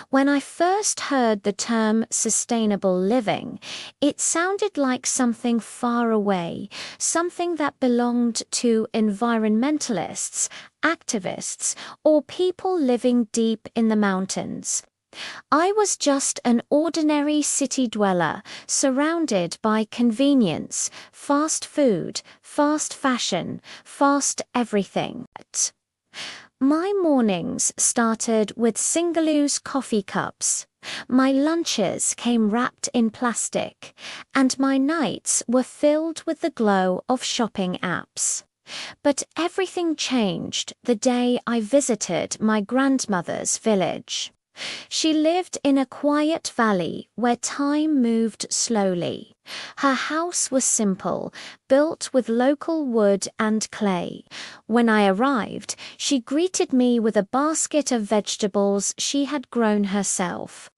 When I first heard the term sustainable living, it sounded like something far away, something that belonged to environmentalists, activists, or people living deep in the mountains. I was just an ordinary city dweller, surrounded by convenience, fast food, fast fashion, fast everything. My mornings started with single-use coffee cups. My lunches came wrapped in plastic, and my nights were filled with the glow of shopping apps. But everything changed the day I visited my grandmother's village. She lived in a quiet valley where time moved slowly. Her house was simple, built with local wood and clay. When I arrived, she greeted me with a basket of vegetables she had grown herself.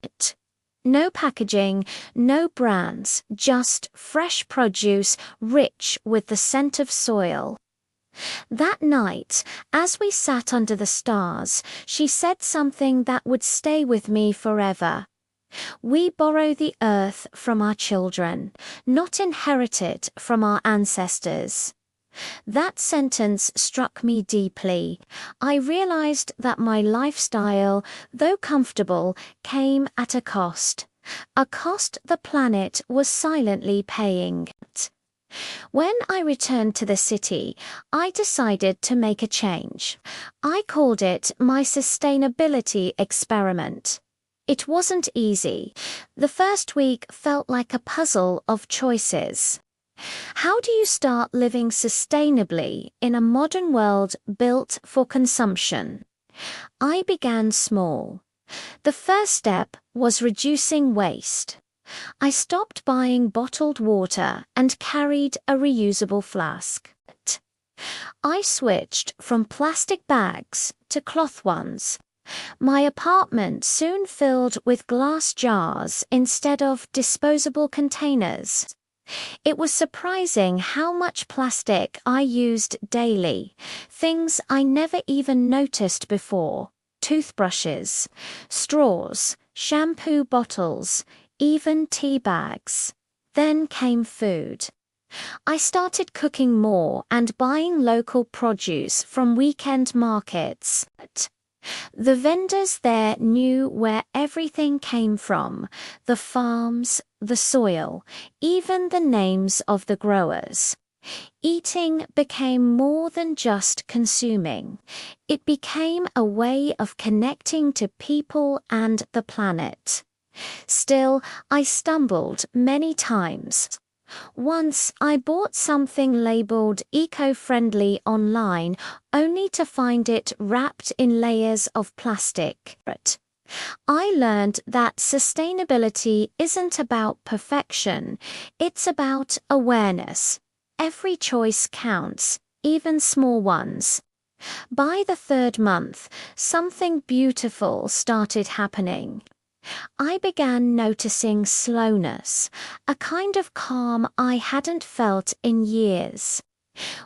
No packaging, no brands, just fresh produce rich with the scent of soil. That night, as we sat under the stars, she said something that would stay with me forever. We borrow the earth from our children, not inherit it from our ancestors. That sentence struck me deeply. I realized that my lifestyle, though comfortable, came at a cost the planet was silently paying. When I returned to the city, I decided to make a change. I called it my sustainability experiment. It wasn't easy. The first week felt like a puzzle of choices. How do you start living sustainably in a modern world built for consumption? I began small. The first step was reducing waste. I stopped buying bottled water and carried a reusable flask. I switched from plastic bags to cloth ones. My apartment soon filled with glass jars instead of disposable containers. It was surprising how much plastic I used daily, things I never even noticed before: toothbrushes, straws, shampoo bottles, even tea bags. Then came food. I started cooking more and buying local produce from weekend markets. The vendors there knew where everything came from: the farms, the soil, even the names of the growers. Eating became more than just consuming. It became a way of connecting to people and the planet. Still, I stumbled many times. Once I bought something labeled eco-friendly online only to find it wrapped in layers of plastic. I learned that sustainability isn't about perfection, it's about awareness. Every choice counts, even small ones. By the third month, something beautiful started happening. I began noticing slowness, a kind of calm I hadn't felt in years.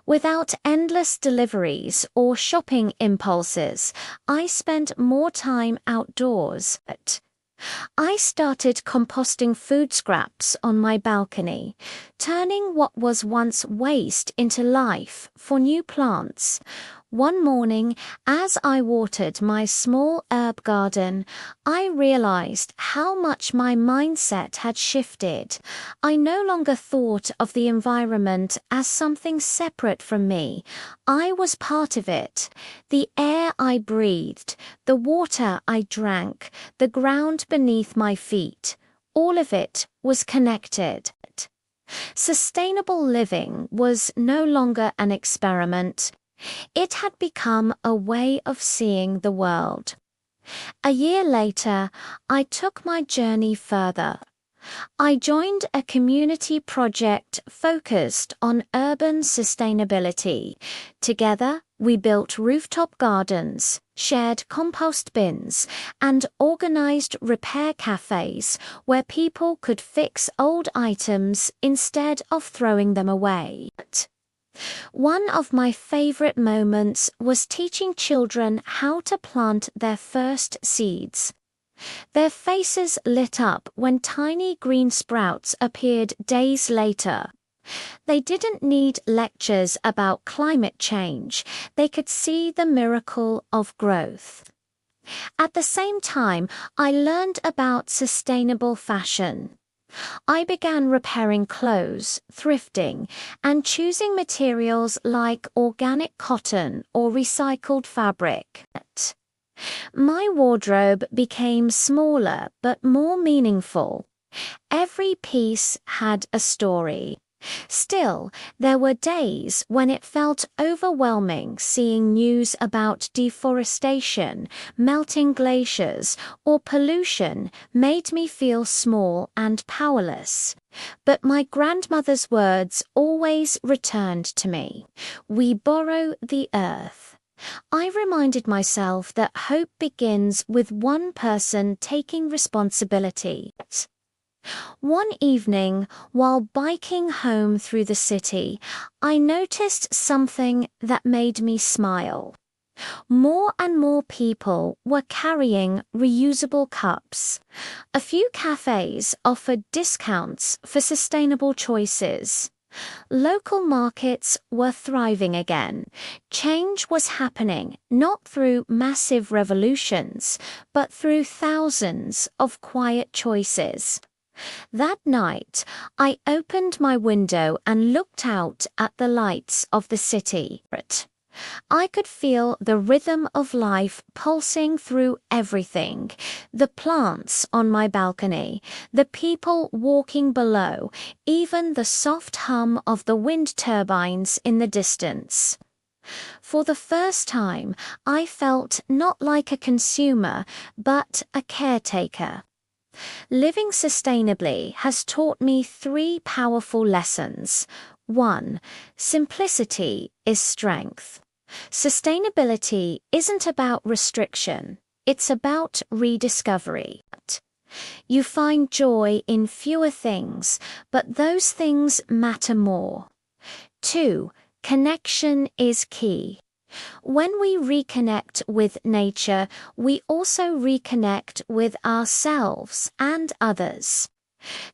Without endless deliveries or shopping impulses, I spent more time outdoors. I started composting food scraps on my balcony, turning what was once waste into life for new plants. One morning, as I watered my small herb garden, I realized how much my mindset had shifted. I no longer thought of the environment as something separate from me. I was part of it. The air I breathed, the water I drank, the ground beneath my feet, all of it was connected. Sustainable living was no longer an experiment. It had become a way of seeing the world. A year later, I took my journey further. I joined a community project focused on urban sustainability. Together, we built rooftop gardens, shared compost bins, and organized repair cafes where people could fix old items instead of throwing them away. One of my favorite moments was teaching children how to plant their first seeds. Their faces lit up when tiny green sprouts appeared days later. They didn't need lectures about climate change. They could see the miracle of growth. At the same time, I learned about sustainable fashion. I began repairing clothes, thrifting, and choosing materials like organic cotton or recycled fabric. My wardrobe became smaller but more meaningful. Every piece had a story. Still, there were days when it felt overwhelming seeing news about deforestation, melting glaciers, or pollution made me feel small and powerless. But my grandmother's words always returned to me. We borrow the earth. I reminded myself that hope begins with one person taking responsibility. One evening, while biking home through the city, I noticed something that made me smile. More and more people were carrying reusable cups. A few cafes offered discounts for sustainable choices. Local markets were thriving again. Change was happening not through massive revolutions, but through thousands of quiet choices. That night, I opened my window and looked out at the lights of the city. I could feel the rhythm of life pulsing through everything. The plants on my balcony, the people walking below, even the soft hum of the wind turbines in the distance. For the first time, I felt not like a consumer, but a caretaker. Living sustainably has taught me three powerful lessons. 1. Simplicity is strength. Sustainability isn't about restriction, it's about rediscovery. You find joy in fewer things, but those things matter more. 2. Connection is key. When we reconnect with nature, we also reconnect with ourselves and others.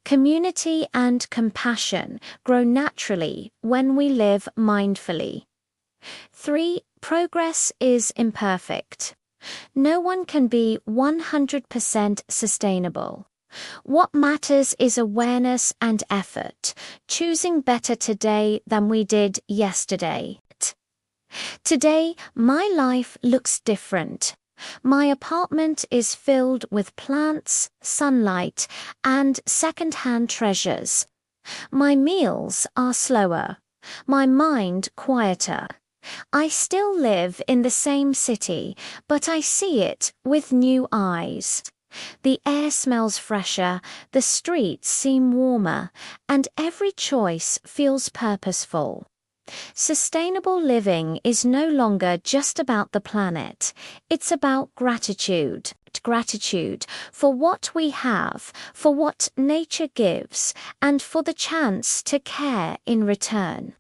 Community and compassion grow naturally when we live mindfully. 3. Progress is imperfect. No one can be 100% sustainable. What matters is awareness and effort, choosing better today than we did yesterday. Today, my life looks different. My apartment is filled with plants, sunlight, and second-hand treasures. My meals are slower, my mind quieter. I still live in the same city, but I see it with new eyes. The air smells fresher, the streets seem warmer, and every choice feels purposeful. Sustainable living is no longer just about the planet. It's about gratitude. Gratitude for what we have, for what nature gives, and for the chance to care in return.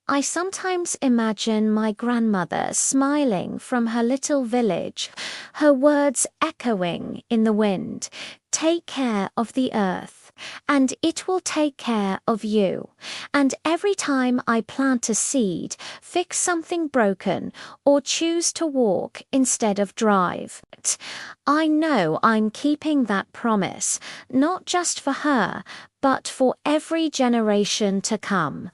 I sometimes imagine my grandmother smiling from her little village, her words echoing in the wind. Take care of the earth, and it will take care of you. And every time I plant a seed, fix something broken, or choose to walk instead of drive, I know I'm keeping that promise, not just for her, but for every generation to come.